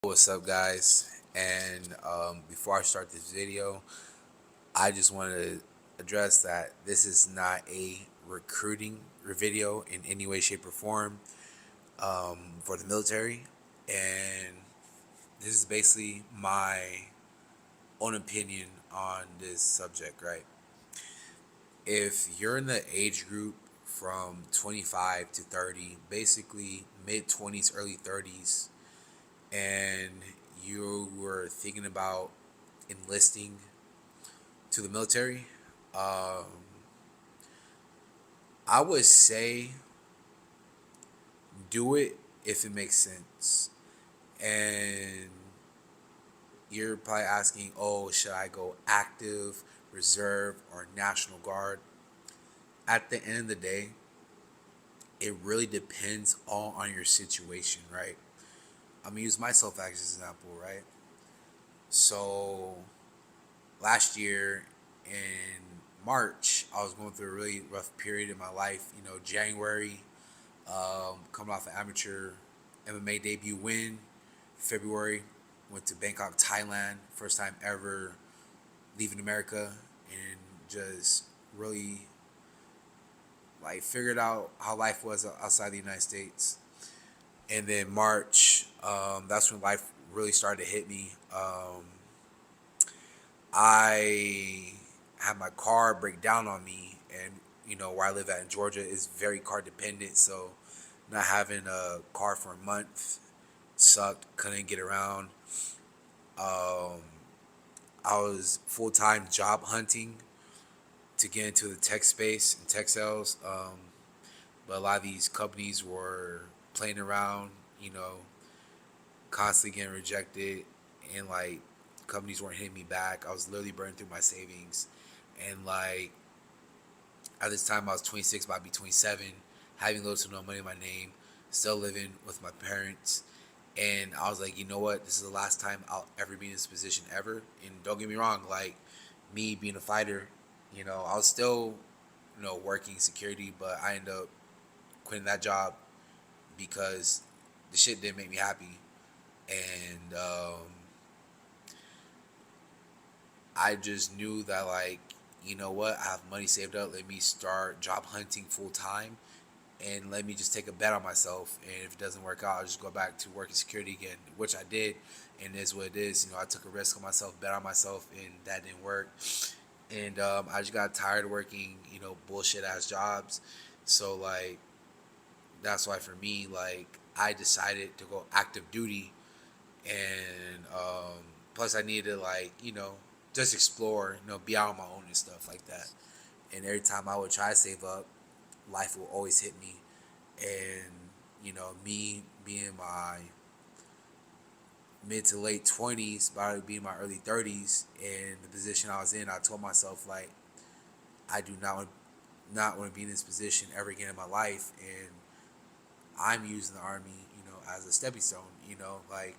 What's up, guys? And before I start this video, I just want to address that this is not a recruiting video in any way, shape, or form for the military. And this is basically my own opinion on this subject, right? If you're in the age group from 25 to 30, basically mid 20s, early 30s, and you were thinking about enlisting to the military, um, I would say do it if it makes sense. And you're probably asking, oh, should I go active, reserve, or National Guard? At the end of the day, it really depends all on your situation, right? I'm gonna use myself as an example, right? So last year in March, I was going through a really rough period in my life. January, coming off an amateur MMA debut win. February, went to Bangkok, Thailand, first time ever leaving America, and just really like figured out how life was outside the United States. And then March, that's when life really started to hit me. I had my car break down on me, and where I live at in Georgia is very car dependent. So not having a car for a month sucked. Couldn't get around. Um, I was full time job hunting to get into the tech space and tech sales, but a lot of these companies were playing around. Constantly getting rejected, and like companies weren't hitting me back. I was literally burning through my savings, and like at this time I was 26, about to be 27, having little to no money in my name, still living with my parents. And I was like, you know what? This is the last time I'll ever be in this position ever. And don't get me wrong, like me being a fighter, I was still, working security, but I ended up quitting that job because the shit didn't make me happy. And I just knew that, like, you know what? I have money saved up. Let me start job hunting full time, and let me just take a bet on myself. And if it doesn't work out, I'll just go back to working security again, which I did, and it is what it is. I took a risk on myself, bet on myself, and that didn't work. And I just got tired of working, bullshit ass jobs. So like that's why for me, like I decided to go active duty, and plus I needed to like just explore, be out on my own and stuff like that. And every time I would try to save up, life will always hit me. And me being my mid to late 20s, about to be in my early 30s, and the position I was in, I told myself like I do not want to be in this position ever again in my life. And I'm using the army, as a stepping stone, like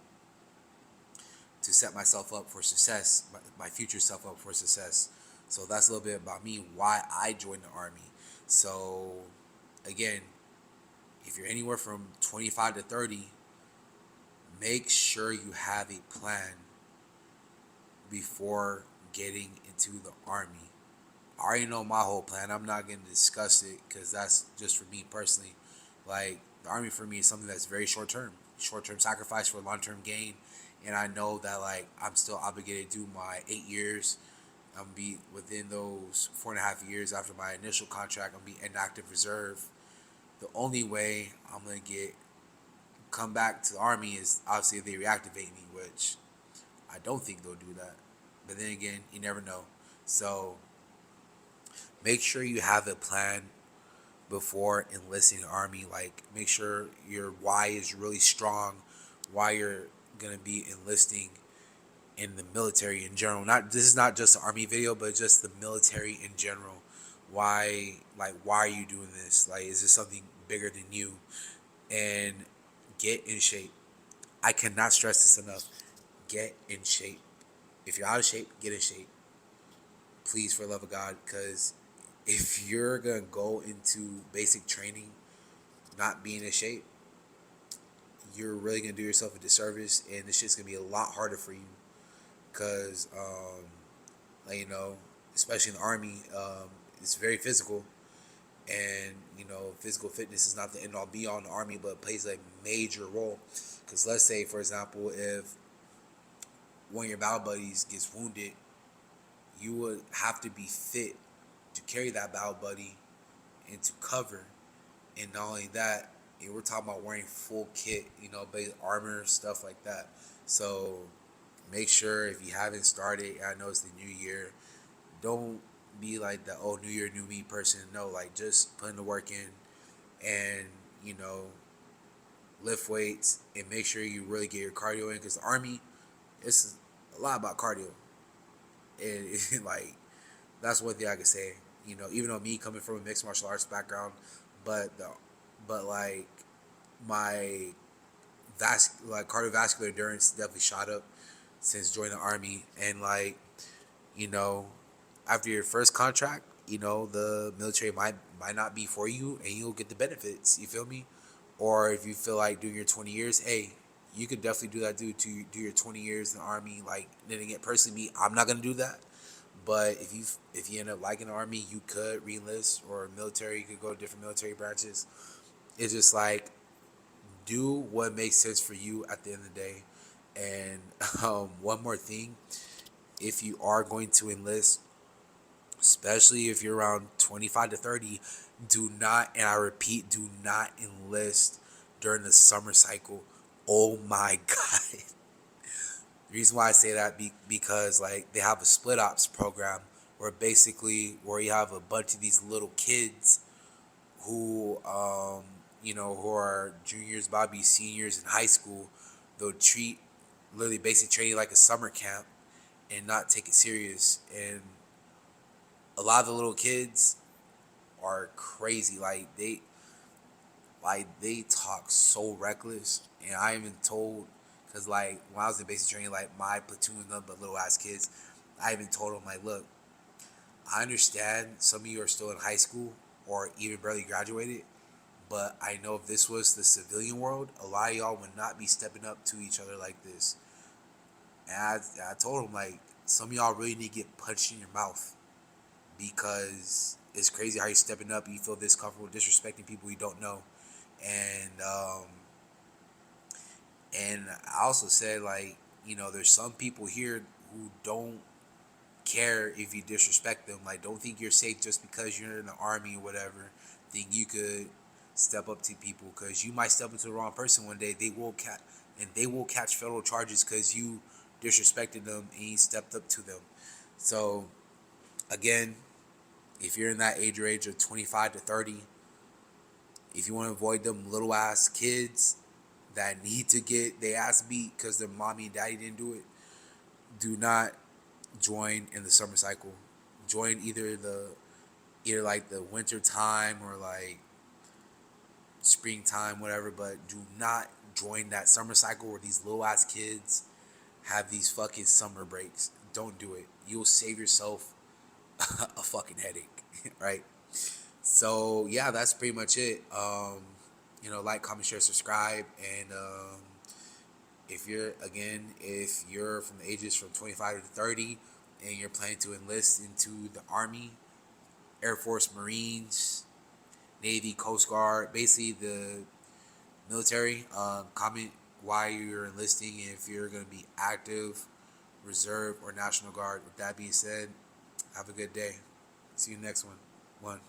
to set myself up for success, my future self up for success. So that's a little bit about me, why I joined the army. So again, if you're anywhere from 25 to 30, make sure you have a plan before getting into the army. I already know my whole plan. I'm not going to discuss it because that's just for me personally. Like, the army for me is something that's very short term sacrifice for long term gain. And I know that, like, I'm still obligated to do my 8 years. I'm gonna be within those 4.5 years after my initial contract. I'm gonna be in active reserve. The only way I'm gonna come back to the army is obviously if they reactivate me, which I don't think they'll do that. But then again, you never know. So make sure you have a plan before enlisting the army. Like, make sure your why is really strong, why you're gonna be enlisting in the military in general. Not This is not just the army video, but just the military in general. Why are you doing this? Like, is this something bigger than you? And get in shape. I cannot stress this enough. Get in shape. If you're out of shape, get in shape. Please, for the love of God, because if you're gonna go into basic training not being in shape, you're really gonna do yourself a disservice, and this shit's gonna be a lot harder for you because, like, especially in the army, it's very physical, and physical fitness is not the end all be all in the army, but it plays a major role. Because let's say, for example, if one of your battle buddies gets wounded, you would have to be fit to carry that battle buddy into cover. And not only that, we're talking about wearing full kit, base armor, stuff like that. So make sure, if you haven't started, I know it's the new year, don't be like the new year, new me person. No, like, just putting the work in, and lift weights, and make sure you really get your cardio in, because the army, it's a lot about cardio. And like, that's one thing I can say. Even though me coming from a mixed martial arts background, but like, my cardiovascular endurance definitely shot up since joining the army. And like, you know after your first contract, the military might not be for you, and you'll get the benefits, you feel me? Or if you feel like doing your 20 years, hey, you could definitely do that, do your 20 years in the army. Like, then again, personally, me, I'm not gonna do that. But if you end up liking the army, you could re-enlist, or military, you could go to different military branches. It's just like, do what makes sense for you at the end of the day. And one more thing, if you are going to enlist, especially if you're around 25 to 30, do not, and I repeat, do not enlist during the summer cycle. Oh my God. The reason why I say that, because like, they have a split ops program where you have a bunch of these little kids who who are juniors, about to be seniors in high school. They'll treat, literally, basically training like a summer camp, and not take it serious. And a lot of the little kids are crazy. Like, they talk so reckless, and I even told, because like, when I was in basic training, like, my platoon was nothing but little ass kids. I even told them, like, look, I understand some of you are still in high school or even barely graduated, but I know if this was the civilian world, a lot of y'all would not be stepping up to each other like this. And I told them, like, some of y'all really need to get punched in your mouth, because it's crazy how you're stepping up and you feel this comfortable disrespecting people you don't know. And I also said, like, there's some people here who don't care if you disrespect them. Like, don't think you're safe just because you're in the army or whatever. Think you could step up to people, because you might step into the wrong person one day. They will catch federal charges because you disrespected them and you stepped up to them. So again, if you're in that age of 25 to 30, if you want to avoid them little ass kids that need to get their ass beat because their mommy and daddy didn't do it, do not join in the summer cycle. Join either like the winter time or like springtime, whatever, but do not join that summer cycle where these little ass kids have these fucking summer breaks. Don't do it. You'll save yourself a fucking headache, right? So yeah, that's pretty much it. Like, comment, share, subscribe, and if you're from the ages from 25 to 30, and you're planning to enlist into the Army, Air Force, Marines, Navy, Coast Guard, basically the military, comment why you're enlisting, and if you're going to be active, reserve, or National Guard. With that being said, have a good day. See you next one.